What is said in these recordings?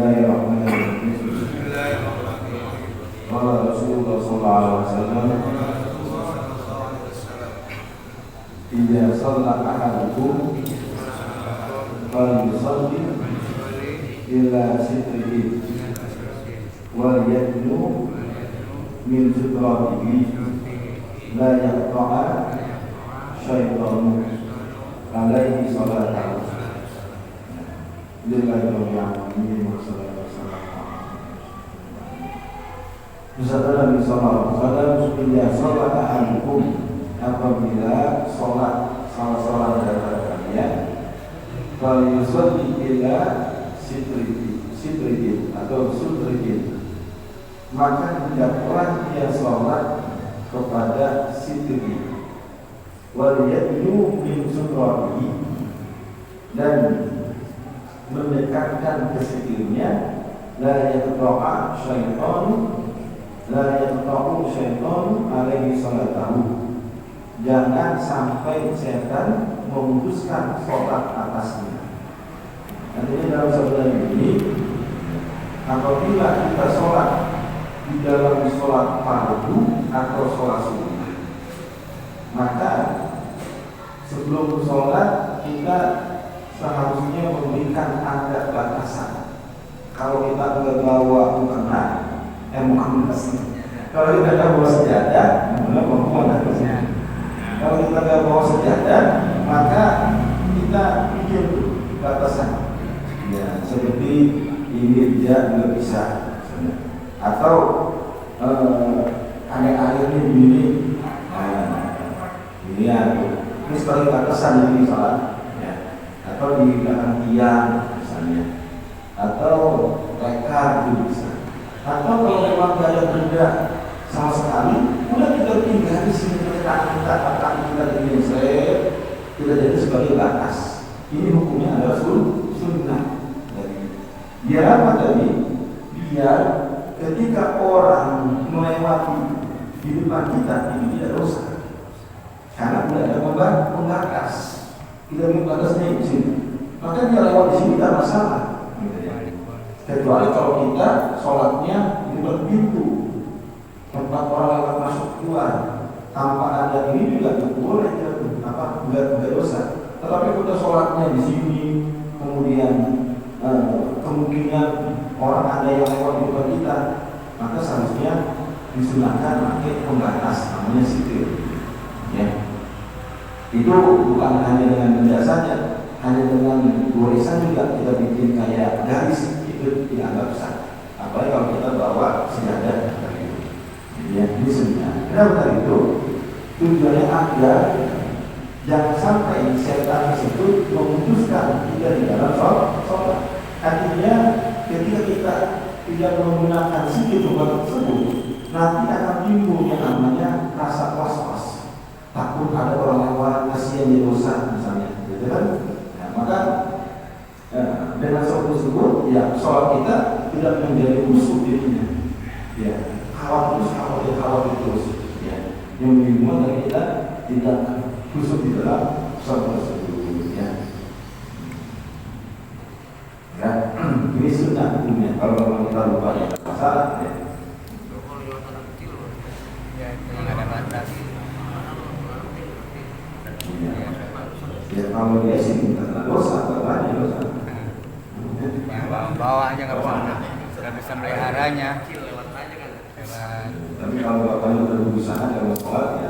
Bismillahirrahmanirrahim. Qala Rasulullah sallallahu alaihi wasallam, "Idza shalla ahadukum falyusalli ila sitrihi wal yadnu min sutratihi la yaqta'a syaitanu alaihi salatu." Bersabda Nabi sallallahu alaihi wasallam, "Idza shalla ahadukum," apabila salat salah seorang dari kalian, falyusalli ila sitrihi atau sutrihi, maka hendaklah dia salat kepada sitrihi, wal yadnu min sutrihi, dan mendekatkan ke sitrinya, la yaqta'a syaitan alaihi salatahu, jangan sampai setan memutuskan sholat atasnya. Artinya dalam sabda ini, apabila kita sholat di dalam sholat fardu atau sholat sunnah, maka sebelum sholat kita seharusnya memberikan ada batasan. Kalau kita nggak bawa mukena, kalau kita nggak bawa sejadah, kalau kita nggak bawa sejadah, maka kita bikin batasan. Ya, seperti ini dia nggak bisa, atau ada airnya begini, ini ini sebagai batasan ini salat. Atau di belakang tiang misalnya, atau lekar itu bisa. Atau kalau memang tidak ada benda sama sekali, udah kita tinggal di sini kita ini tidak jadi sebagai batas. Ini hukumnya adalah sunnah. Jadi biar apa tadi? Biar ketika orang melewati di depan kita ini tidak dosa, karena tidak ada pembatas. Kita membatasnya di sini, maka dia lewat di sini tidak masalah. Kecuali kalau kita sholatnya di pintu tempat orang lewat masuk keluar tanpa ada ini juga boleh, nggak dosa. Tetapi kita sholatnya di sini, kemudian kemungkinan orang ada yang lewat di depan kita, maka seharusnya disunahkan pakai pembatas namanya sitir. Ya. Itu bukan hanya dengan benda saja, hanya dengan goresan juga kita bikin kayak garis, itu tidak anggap sah. Apalagi kalau kita bawa sejadah, ya ini sebenarnya. Kenapa itu? Tujuannya agar jangan sampai setan tersebut memutuskan kita di dalam sholat. Artinya ketika kita tidak menggunakan sikit tersebut, nanti akan timbul yang namanya rasa was-was. Takut ada orang lewat, kasihan dia dosa misalnya, gitu kan? Nah, maka dengan sholat tersebut, ya sholat kita tidak menjadi musuh dirinya. Ya, khawatir terus. Ya, yang dimana dari kita tidak khusus di dalam sholat tersebut. Ya, ini sunnah hukumnya. Kalau kita lupa ya masalah. Ya, ada batas. Ya kalau dia sih karena dosa, banyak dosa. Bawa aja nggak bisa meliharanya. Tapi kalau bapaknya udah berusaha dalam sholat ya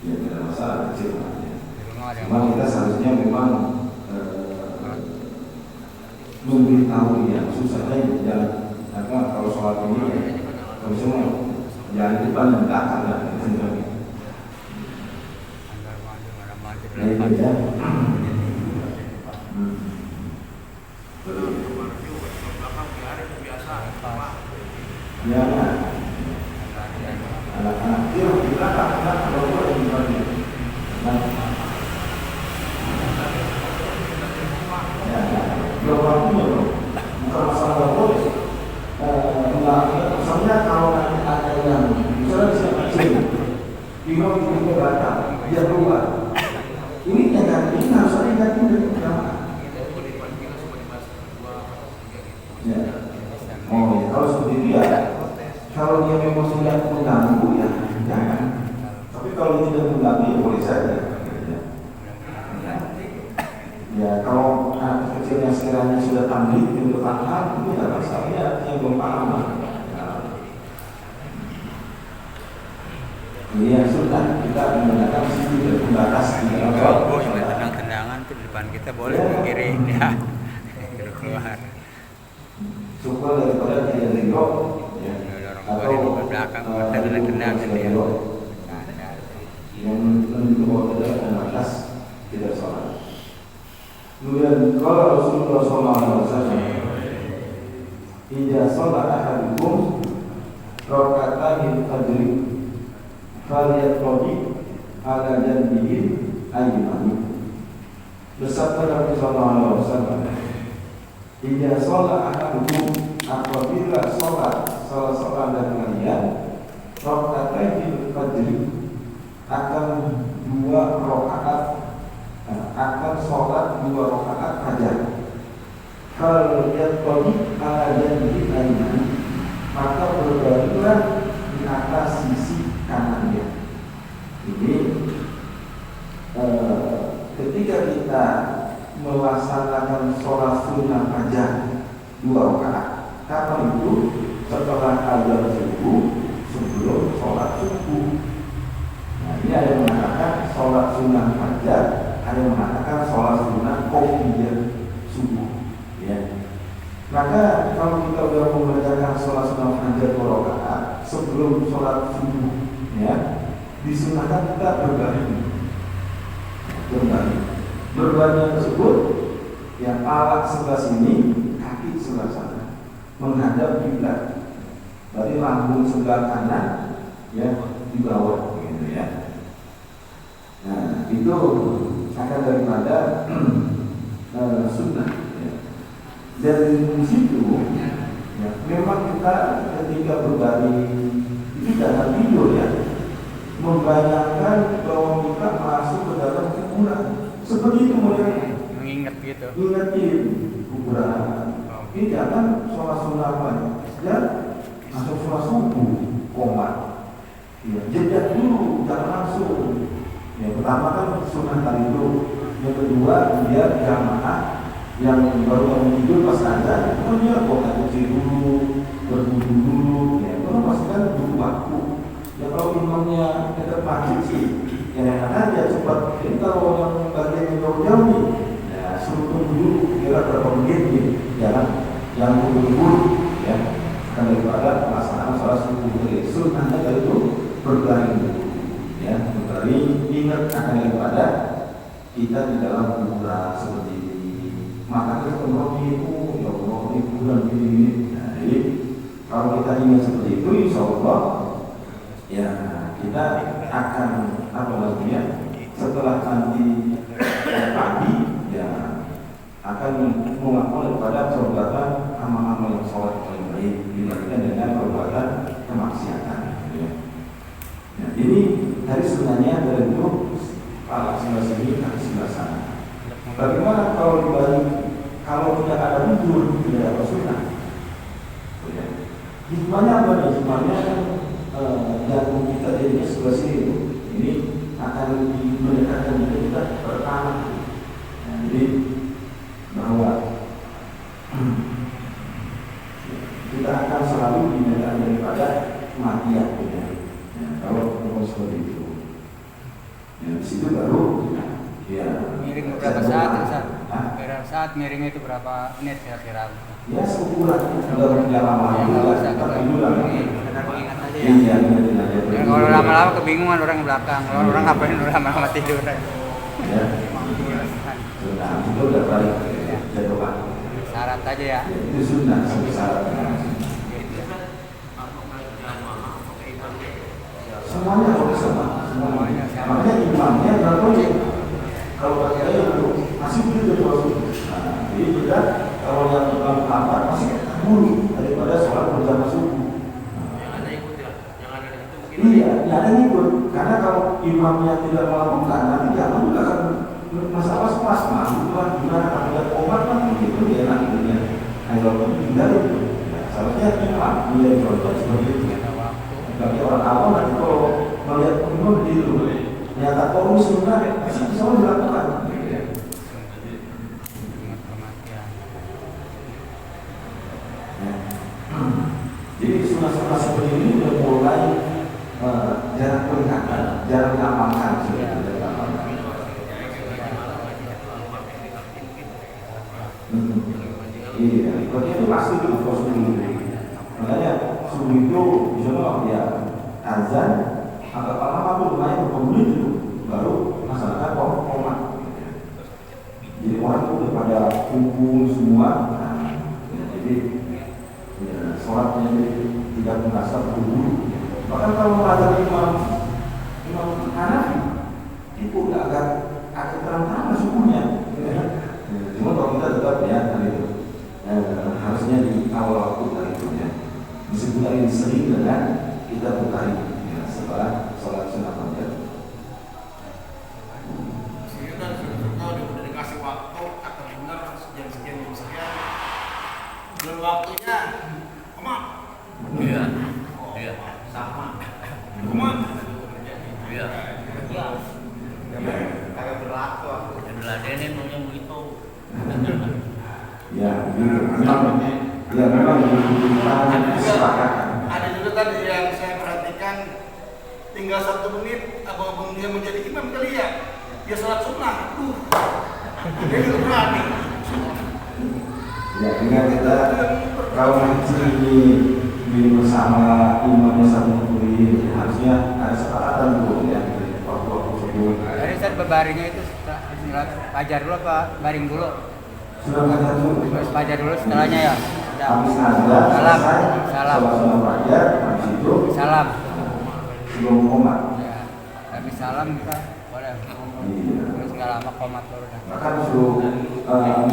tidak masalah, kecil. Cuma kita seharusnya memang memberitahu dia susahnya jangan kalau sholat ini ya, kalau semua jangan depan dan belakang lah. Nah itu ya. Ya, anak-anak dia di belakang, kalau boleh di belakang. Ya, waktunya dong. Bukan masalah boleh. Misalnya kalau nanti ada yang misalnya siapa sini, imam itu datang, dia keluar. Ini yang ganti, ini harus ada yang ganti dari pertama. Ya, Ya kalau anak kecil yang sekiranya sudah tampil untuk paham itu tidak masalah ya, yang belum paham. Ini yang sunnah kita menggunakan situ dan pembatas di dalam sholat. Oh, cuma tenang-tenangan tuh di depan kita boleh menggiring ya. Keluar. Syukur daripada tidak ridho, ya. Atau di belakang tenang-tenangan dia. Yang menunjukkan adalah pembatas tidak sholat. Kemudian kalau Rasulullah SAW, "Idza shalla ahadukum raka'atan fajr, falyaqdi ala janbihi aymani." Bersabda Nabi SAW, "Idza shalla ahadukum," apabila sholat salah seorang dari kalian, raka'atan fajr, akan 2 rakaat, akan sholat 2 rakaat fajar. Kalau dia tadi ala janbi ayman, maka berbaringlah di atas sisi kanannya. Ini ketika kita melaksanakan sholat sunnah fajar 2 rakaat, kapan itu? Setelah azan subuh, sebelum sholat subuh. Nah, ini ada yang mengatakan sholat sunnah fajar, ada yang mengatakan sholat sunnah qobliyah subuh. Ya. Maka kalau kita sudah mengerjakan sholat sunnah fajar 2 rakaat sebelum sholat subuh, ya, disunahkan kita berbaring. Berbaring tersebut, yang palak sebelah sini, kaki sebelah sana, menghadap kiblat. Berarti lambung sebelah kanan, ya, di bawah. Ya. Nah, itu akan daripada sunnah. Ya. Dan di situ, ya, memang kita ketika berbaring itu jangan tidur, ya, membayangkan bahwa kita masuk ke dalam kuburan. Seperti itu mulai mengingat gitu. Ingatin kuburan. Ini jangan sholat sunnah dan masuk sholat subuh komat. Ya, jeda dulu, jangan langsung. Yang pertama kan sunnah tadi itu. Yang kedua dia jamaah yang baru mau tidur pas azan, dia buka kunci dulu, berwudu dulu. Ya, itu pastikan butuh waktu. Ya kalau imamnya dekat masjid sih, ya aja cepat. Jadi kalau yang bagian yang jauh-jauh nih, ya suruh tunggu dulu kira berapa menit nih, jangan yang buru-buru, ya. Karena daripada pelaksanaan sholat subuh sunnahnya dari itu berbaring, ya, berbaring, ingat akan daripada kita di dalam kuburan seperti ini. Maka kita ketemu itu, ya Allah, ini kuburan ini. Nah, jadi kalau kita ingat seperti itu, insya Allah, ya kita akan apa namanya setelah nanti pagi, ya akan melakukan daripada perbuatan amal-amal yang sholat paling baik dibandingkan dengan perbuatan kemaksiatan. Nah, ini tadi sebenarnya dari itu palak sebelah sini, kaki sebelah sana. Bagaimana kalau dibalik, kalau tidak ada udur, tidak ada sunnah? Ya. Hikmahnya apa nih? Hikmahnya jantung kita jadinya sebelah sini. Ini akan mendekatkan kita pertama. Nah, jadi bahwa kita akan selalu diminta daripada kematian. Ya. Kalau seperti itu, ya, di situ baru, ya. Miring berapa saat, Ustaz? Berapa saat miring itu berapa menit kira-kira? Ya seukuran, sudah lama. Ya nggak usah tapi dulu lah. ingat aja ya. Iya, ingat aja. Ya, kalau lama-lama kebingungan orang belakang, orang ngapain lama-lama tidur? Ya. Sudah, itu udah balik jadwal. Syarat aja ya. Itu sunnah, syarat. Semuanya harus sama. Semuanya sama. Makanya imamnya berapa ya? Kalau pakai itu masih belum jadwal. Nah, jadi kita kalau yang imam lambat masih dulu daripada sholat berjamaah subuh. Yang ada ikut ya, yang ada itu mungkin. Iya, yang ada ikut. Karena kalau imamnya tidak melakukan, nanti jamaah juga akan masalah pas melakukan gimana kalau ada obat kan begitu ya nanti ya. Nah kalau tidak itu, seharusnya imam dia contoh seperti itu. Bagi orang awam nanti kalau melihat imam begitu, ternyata kalau sunnah pasti bisa dilakukan. Iya, berarti itu pasti itu subuh. Makanya subuh itu misalnya ya azan agak lama tuh lumayan 20 menit itu baru masyarakat komat. Jadi orang itu udah pada kumpul semua. Nah, jadi ya, sholatnya tidak merasa buru-buru. Bahkan kalau ada imam Hanafi itu agak terang-terang subuhnya. Cuma kalau kita tetap ya itu harusnya di awal waktu dari itu ya. Meskipun hari sering dengan kita berkali ya, setelah sholat sunnah maghrib. Kalau udah dikasih waktu kata benar jam sekian belum waktunya kemat. Iya. Iya. Sama kemat. Iya. Kagak berlaku aku. Diladenin maunya begitu. Ya, memang kesepakatan. Ada juga tadi yang saya perhatikan tinggal 1 menit abang-abang dia menjadi imam kali ya. Dia sholat sunnah. Dia juga berani. Ya, ingat kita kalau ngaji ini bersama imamnya satu murid harusnya ada sepakatan dulu ya waktu sebelum. Jadi saya berbaringnya itu fajar dulu apa baring dulu? Sudah ngajar dulu. Terus fajar dulu setelahnya ya. Habis ngajar, Salam. sholat sunnah fajar, habis itu Salam. sebelum komat. Ya. Habis salam kita boleh. Iya. Terus nggak lama komat baru dah. Bahkan suruh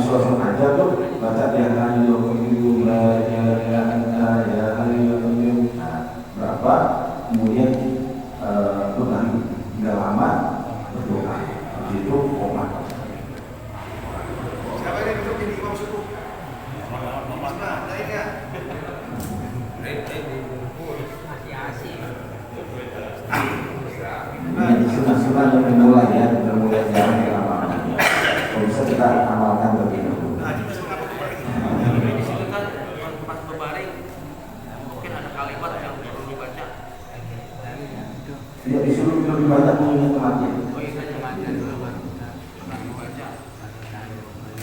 sholat fajar tuh baca ya Hayyul la ilaha illa ya Hayyul Qayyum. Nah, berapa? Kemudian berkali nggak lama berdoa. Habis itu komat. Siapa yang duduk jadi imam subuh? Nah, lain ya. Ini sunnah-sunnah yang dimulai ya, mulai jarang diamalkan. Kalau bisa kita amalkan terlebih dahulu. Nah, kita semangat kembali. Di situ kan pas berbaring mungkin ada kalimat yang perlu dibaca. Tidak disuruh lebih banyak mengingat kematian. Oh iya, kan kematian dulu kan. Pernah dibaca.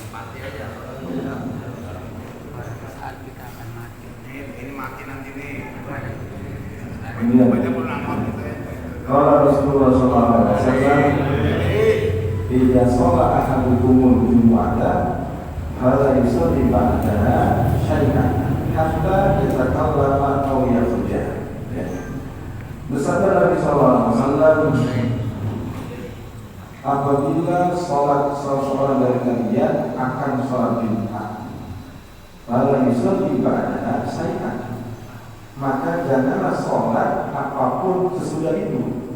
Mati aja. Saat kita akan mati. Ini mati nanti nih. Kemudian Banyak ulama gitu ya. kalau Rasulullah SAW tidak sholat ahadukumul jumu'ata fala yusalli ba'daha syai'an hatta yatakallama aw yakhruja. Bersabda Nabi SAW, apabila sholat seseorang dari kalian akan sholat Jumat, fala yusalli ba'daha syai'an, maka janganlah sholat apapun sesudah itu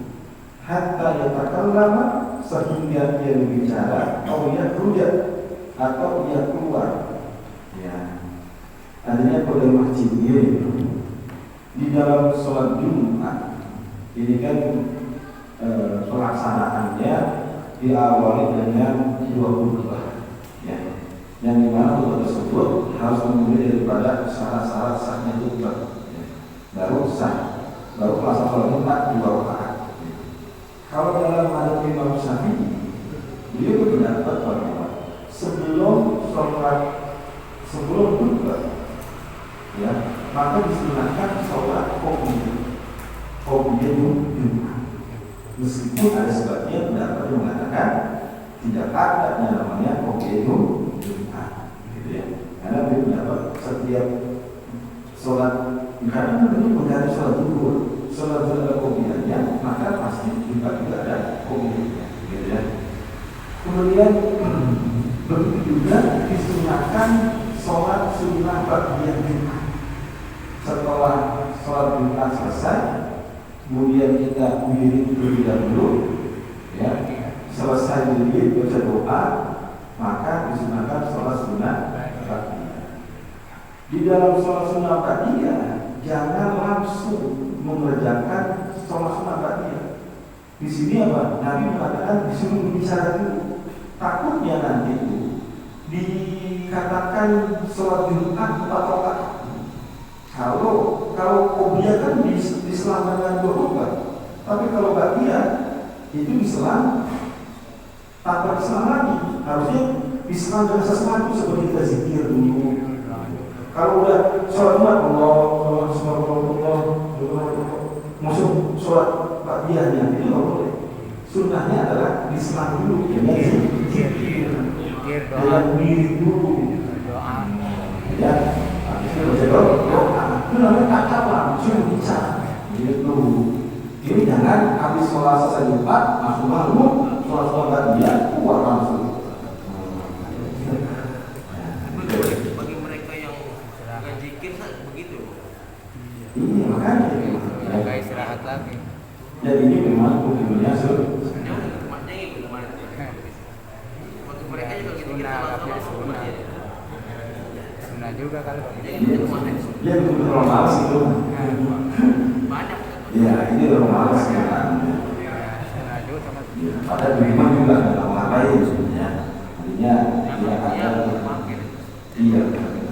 hatta yatakallama, sehingga dia berbicara atau ia keluar ya. Adanya pada masjid ini di dalam sholat Jumat ini kan pelaksanaannya diawali dengan 2 khutbah ya, yang dimana khutbah tersebut harus memenuhi daripada syarat-syarat sahnya khutbah. Baru sah, baru melaksanakan sholat Jumat 2 rakaat. Kalau dalam madhab Imam Syafi'i, beliau berpendapat bahwa sebelum khutbah, ya, maka disunahkan sholat qobliyah Jumat. Meskipun ada sebagian pendapat yang mengatakan tidak ada yang namanya qobliyah Jumat, gitu ya. Karena beliau pendapat setiap sholat karena itu mengganti sholat zuhur, sholat qobliyahnya, maka pasti juga tidak ada qobliyahnya, gitu ya. Kemudian begitu juga disunahkan sholat sunnah ba'diyah Jumat. Setelah sholat Jumat selesai, kemudian kita wirid terlebih dahulu, ya. Selesai wirid baca doa, maka disunahkan sholat sunnah ba'diyah. Di dalam sholat sunnah ba'diyah jangan langsung mengerjakan sholat sunnah ba'diyah. Di sini apa? Nabi mengatakan disuruh berbicara dulu. Takutnya nanti itu dikatakan sholat Jumat 4 rakaat. Kalau qobliyah kan diselam dengan 2 rakaat. Tapi kalau ba'diyah itu diselam tanpa diselam lagi. Harusnya diserang dengan sesuatu seperti kita zikir dulu. Kalau udah sholat umat Allah, masuk sholat Fatihahnya itu nggak boleh. Sunnahnya adalah diserang dulu, dengan zikir, dengan diri dulu, ya. Itu namanya kata langsung bicara. Gitu. Ini jangan habis sholat selesai Jumat langsung bangun sholat dia keluar langsung. Bagi mereka yang nggak zikir begitu. Ini makanya mereka istirahat lagi. jadi ini memang hukumnya Tempatnya itu kemarin. Bagi mereka juga gitu Sunnah juga kalau dia betul orang malas itu. banyak. Ya ini orang malas kan. sunnah juga sama. Pada memang juga ada orang lain sebenarnya. Artinya dia akan iya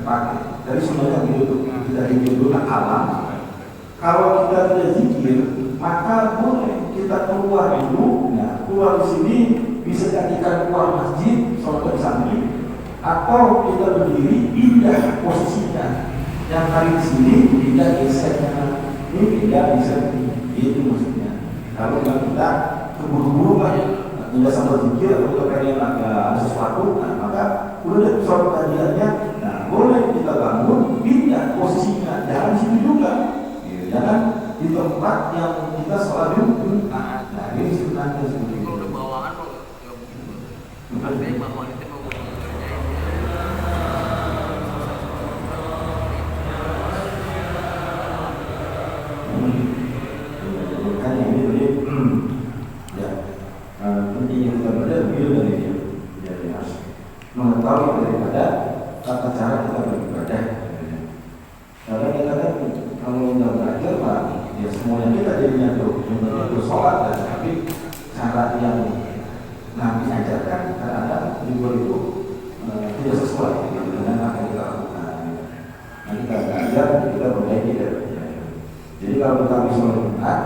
pakai. Tapi sebenarnya gitu kita hidup alam. Kalau kita tidak zikir, maka boleh kita keluar dulu. Nah, keluar di sini bisa jadikan keluar masjid, sholat di samping, atau kita berdiri pindah posisinya. Yang hari di sini pindah geser, ini pindah geser, itu maksudnya. Kalau kita keburu-buru kan, tidak sampai zikir atau kita pengen ada sesuatu, nah, maka udah sholat kajiannya, nah boleh kita bangun pindah posisinya, jangan di sini juga. Jangan di tempat yang kita sholat dulu. Nah, ini sebenarnya seperti itu. Kalau udah bawaan kok nggak begitu. Artinya bawaan itu mau kerjain. Kan ini tadi, ya penting yang kita belajar beliau dari dia, dari harus mengetahui daripada tata cara kita beribadah. Karena kita kan kalau udah belajar pak, ya semuanya kita jadinya tuh sholat dan tapi cara yang Nabi ajarkan kadang-kadang juga itu tidak sesuai dengan apa yang kita lakukan. Nah kita belajar, kita perbaiki darinya. Jadi kalau kita sholat Jumat,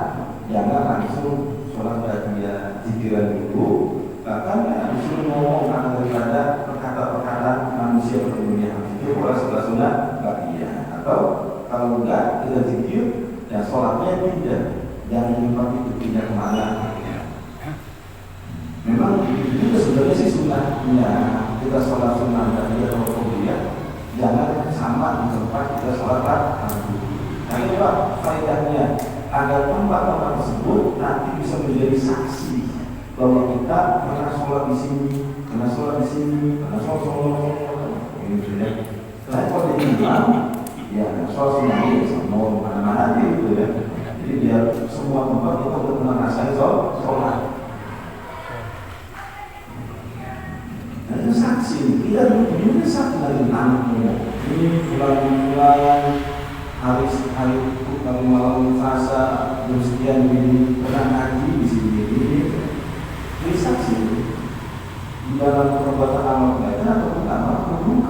jangan langsung sholat bahagia zikiran dulu, bahkan disuruh ngomong daripada perkata-perkata manusia berdunia itu boleh sunnah bahagia atau kalau enggak kita zikir dan sholatnya tidak jangan dipakai itu tidak kemana. Memang itu sebenarnya sih sunnahnya kita sholat sunnah dan dia dia jangan sama di tempat kita sholat fardu. Nah itu pak faedahnya agar tempat-tempat tersebut nanti bisa menjadi saksi bahwa kita pernah sholat di sini, pernah sholat di sini, pernah sholat ini ya. Saya kalau di imam ya sholat sunnah ini mau mana-mana aja gitu ya. Jadi biar semua tempat kita pernah ngerasain sholat. Nah itu saksi, kita dulu saksi dari anaknya. Ini bulan-bulan hari kalau malam fasa jam sekian ini pernah ngaji di sini ini saksi di dalam perbuatan amal kebaikan atau amal keburukan.